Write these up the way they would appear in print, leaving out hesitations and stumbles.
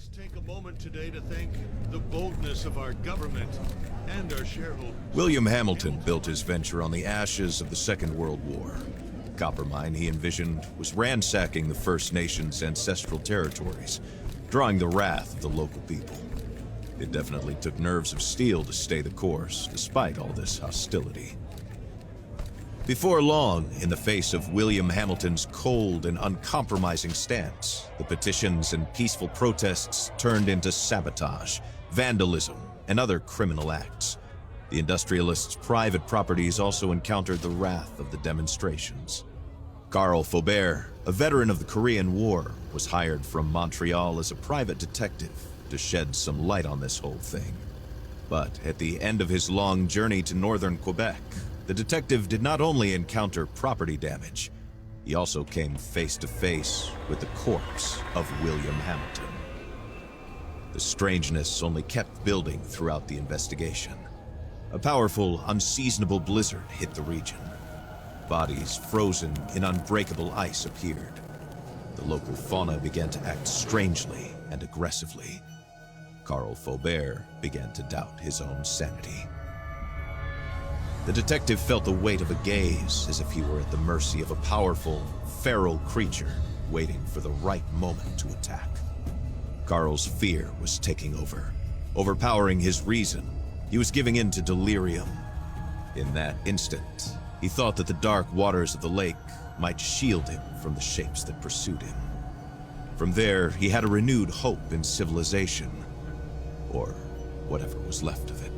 must take a moment today to thank the boldness of our government and our shareholders. William Hamilton built his venture on the ashes of the Second World War. The copper mine he envisioned was ransacking the First Nations' ancestral territories, drawing the wrath of the local people. It definitely took nerves of steel to stay the course, despite all this hostility. Before long, in the face of William Hamilton's cold and uncompromising stance, the petitions and peaceful protests turned into sabotage, vandalism, and other criminal acts. The industrialists' private properties also encountered the wrath of the demonstrations. Carl Faubert, a veteran of the Korean War, was hired from Montreal as a private detective to shed some light on this whole thing. But at the end of his long journey to northern Quebec, the detective did not only encounter property damage, he also came face to face with the corpse of William Hamilton. The strangeness only kept building throughout the investigation. A powerful, unseasonable blizzard hit the region. Bodies frozen in unbreakable ice appeared. The local fauna began to act strangely and aggressively. Carl Faubert began to doubt his own sanity. The detective felt the weight of a gaze, as if he were at the mercy of a powerful, feral creature waiting for the right moment to attack. Carl's fear was taking over, overpowering his reason. He was giving in to delirium. In that instant, he thought that the dark waters of the lake might shield him from the shapes that pursued him. From there, he had a renewed hope in civilization, or whatever was left of it.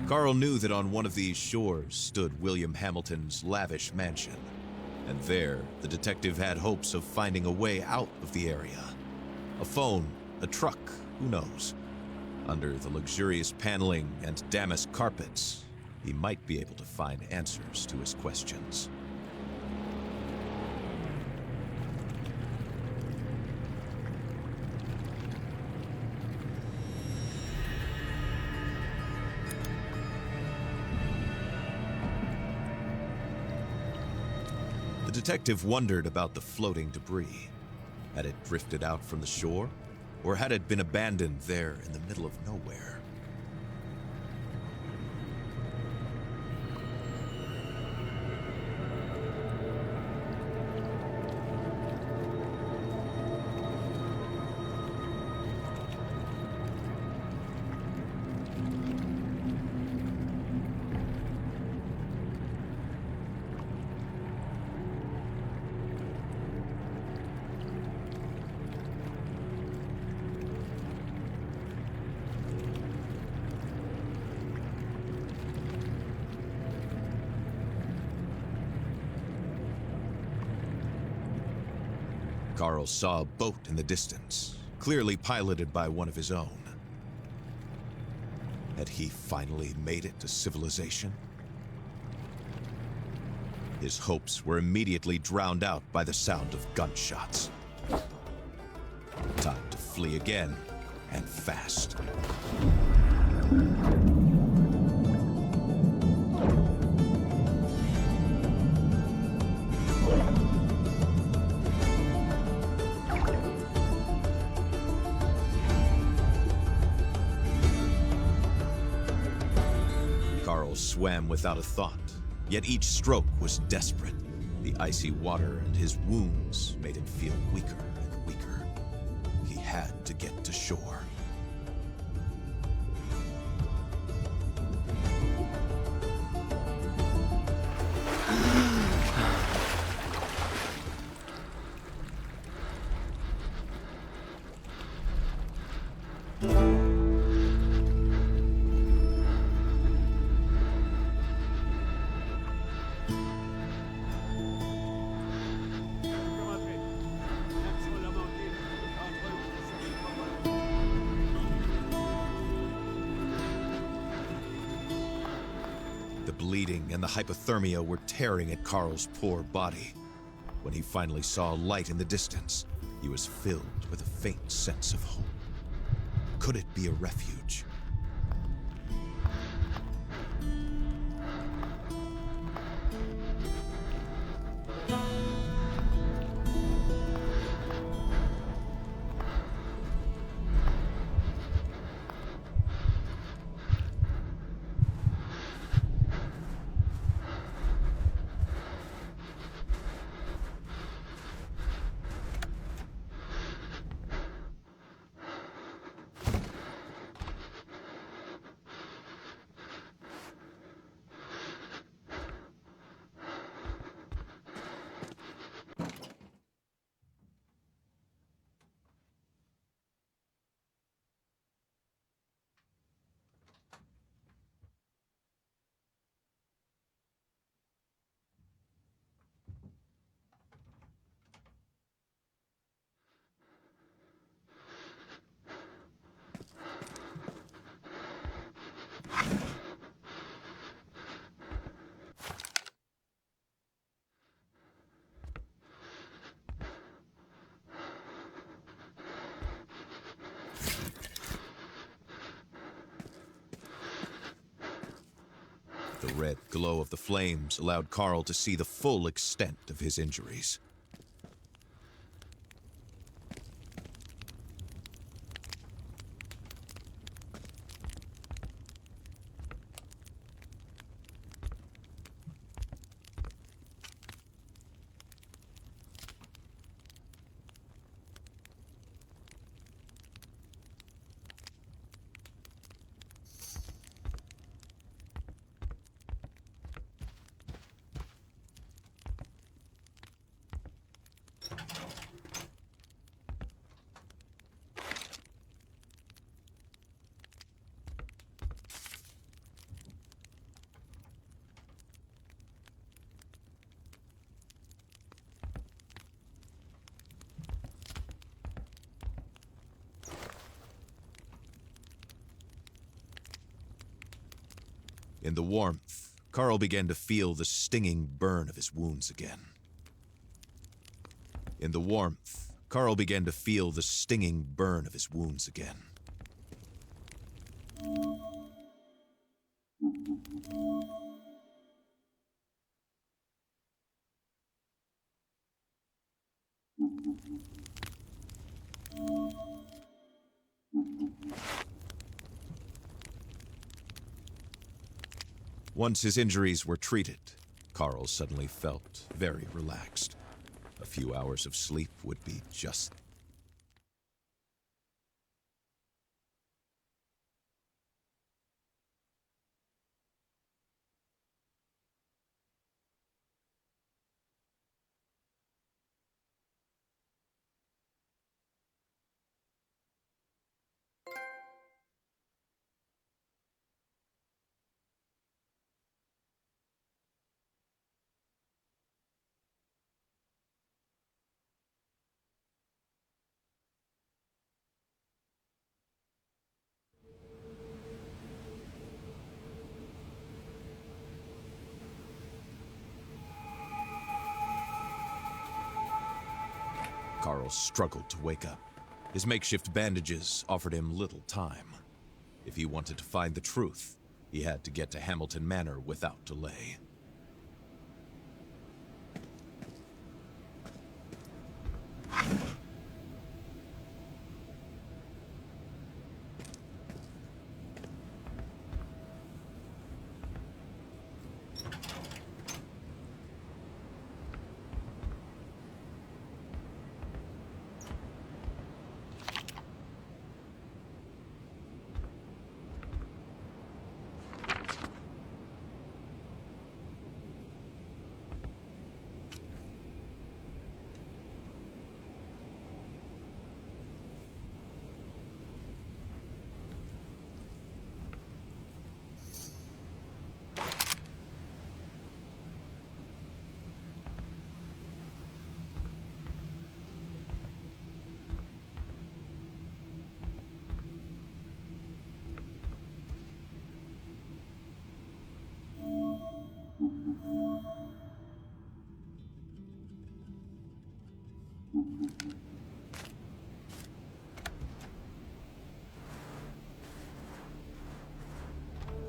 Carl knew that on one of these shores stood William Hamilton's lavish mansion, and there the detective had hopes of finding a way out of the area. A phone, a truck, who knows? Under the luxurious paneling and damask carpets, he might be able to find answers to his questions. The detective wondered about the floating debris. Had it drifted out from the shore, or had it been abandoned there in the middle of nowhere? Carl saw a boat in the distance, clearly piloted by one of his own. Had he finally made it to civilization? His hopes were immediately drowned out by the sound of gunshots. Time to flee again, and fast. Carl swam without a thought, yet each stroke was desperate. The icy water and his wounds made him feel weaker and weaker. He had to get to shore. The bleeding and the hypothermia were tearing at Carl's poor body. When he finally saw a light in the distance, he was filled with a faint sense of hope. Could it be a refuge? The red glow of the flames allowed Carl to see the full extent of his injuries. In the warmth, Carl began to feel the stinging burn of his wounds again. In the warmth, Carl began to feel the stinging burn of his wounds again. Once his injuries were treated, Carl suddenly felt very relaxed. A few hours of sleep would be just. Carl struggled to wake up. His makeshift bandages offered him little time. If he wanted to find the truth, he had to get to Hamilton Manor without delay.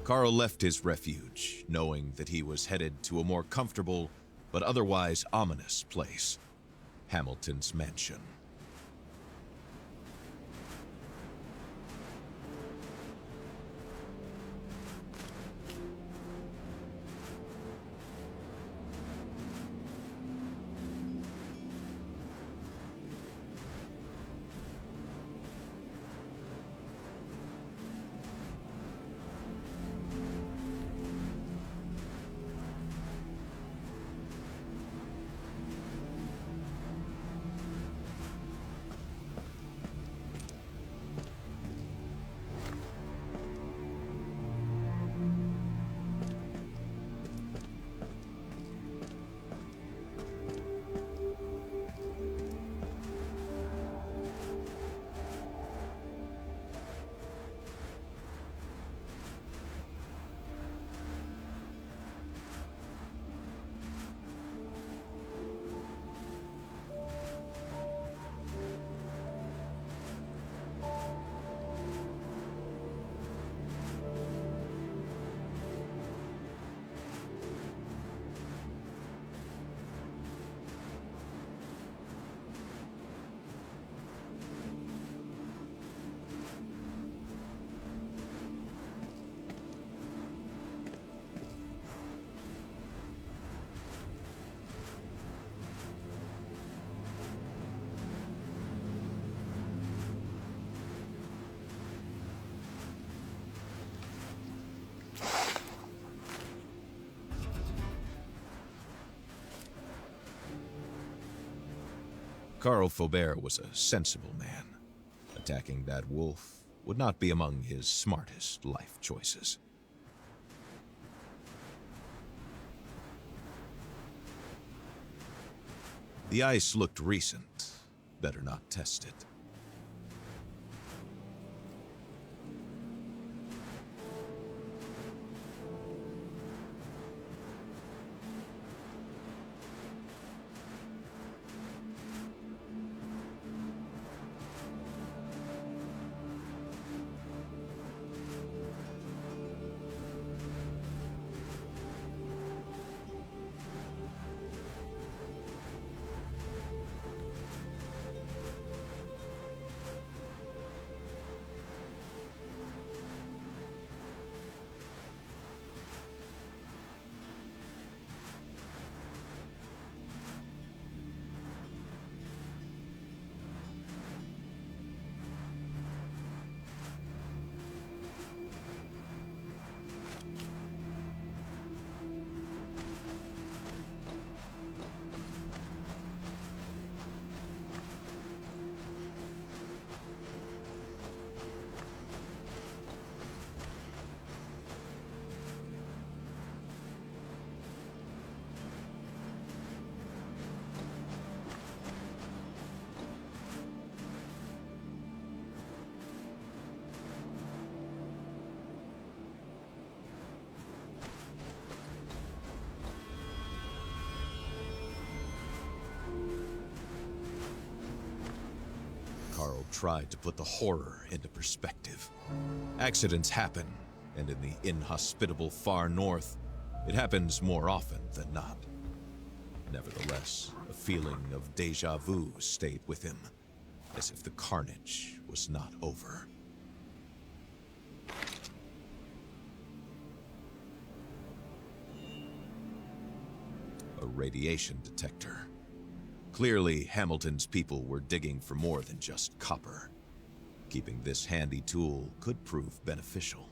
Carl left his refuge, knowing that he was headed to a more comfortable but otherwise ominous place, Hamilton's mansion. Carl Faubert was a sensible man. Attacking that wolf would not be among his smartest life choices. The ice looked recent. Better not test it. Carl tried to put the horror into perspective. Accidents happen, and in the inhospitable far north, it happens more often than not. Nevertheless, a feeling of déjà vu stayed with him, as if the carnage was not over. A radiation detector. Clearly, Hamilton's people were digging for more than just copper. Keeping this handy tool could prove beneficial.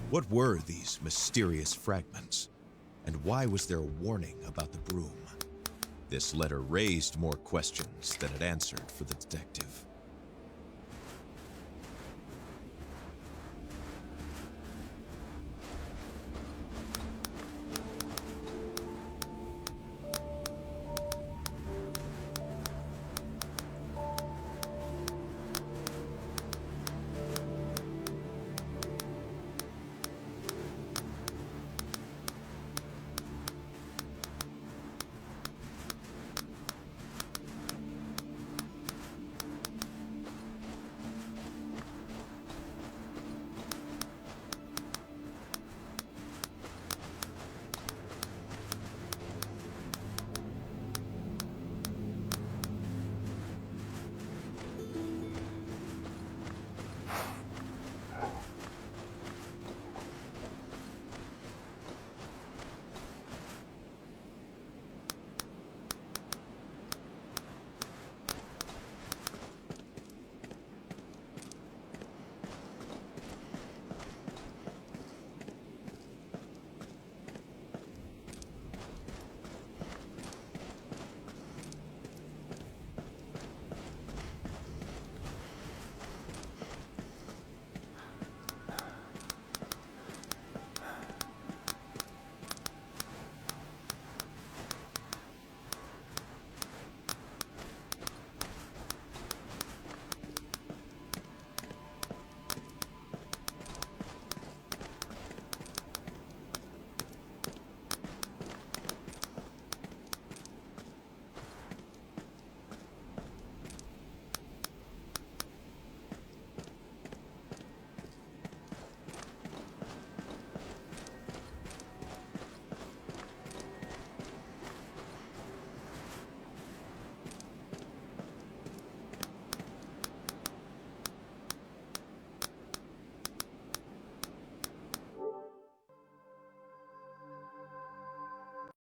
What were these mysterious fragments? And why was there a warning about the Brume? This letter raised more questions than it answered for the detective.